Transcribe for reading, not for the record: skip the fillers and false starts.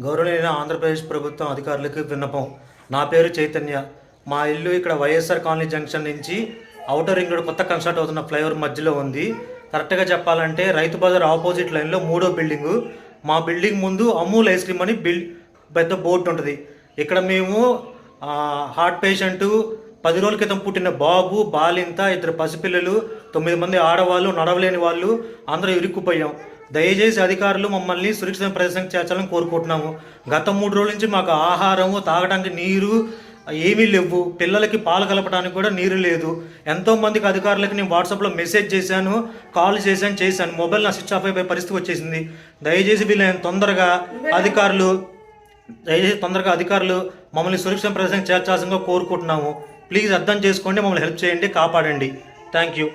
గౌరవనీయ ఆంధ్రప్రదేశ్ ప్రభుత్వం అధికారులకు విన్నపం. నా పేరు చైతన్య. మా ఇల్లు ఇక్కడ వైఎస్ఆర్ కాలనీ జంక్షన్ నుంచి ఔటర్ రింగ్ రోడ్ కొత్త కన్స్ట్రక్ట్ అవుతున్న ఫ్లైఓవర్ మధ్యలో ఉంది. కరెక్ట్గా చెప్పాలంటే రైతు బజార్ ఆపోజిట్ లైన్లో 3వ బిల్డింగు. మా బిల్డింగ్ ముందు అమూల్ ఐస్ క్రీమ్ అని పెద్ద బోర్డు ఉంటుంది. ఇక్కడ మేము హార్ట్ పేషెంటు, 10 రోజుల క్రితం పుట్టిన బాబు, బాలింత, 2 పసిపిల్లలు, 9 మంది ఆడవాళ్ళు, నడవలేని వాళ్ళు అందరూ ఇరుక్కుపోయాం. దయచేసి అధికారులు మమ్మల్ని సురక్షిత ప్రదేశానికి చేర్చాలని కోరుకుంటున్నాము. గత 3 రోజుల నుంచి మాకు ఆహారము, తాగడానికి నీరు ఏమీ లేవు. పిల్లలకి పాలు కలపడానికి కూడా నీరు లేదు. ఎంతోమందికి అధికారులకి నేను వాట్సాప్లో మెసేజ్ చేశాను, కాల్ చేశాను. మొబైల్ నా స్విచ్ ఆఫ్ అయిపోయే పరిస్థితి వచ్చేసింది. దయచేసి వీళ్ళని తొందరగా అధికారులు మమ్మల్ని సురక్షిత ప్రదేశానికి చేర్చాల్సిందిగా కోరుకుంటున్నాము. ప్లీజ్ అర్థం చేసుకోండి, మమ్మల్ని హెల్ప్ చేయండి, కాపాడండి. Thank you.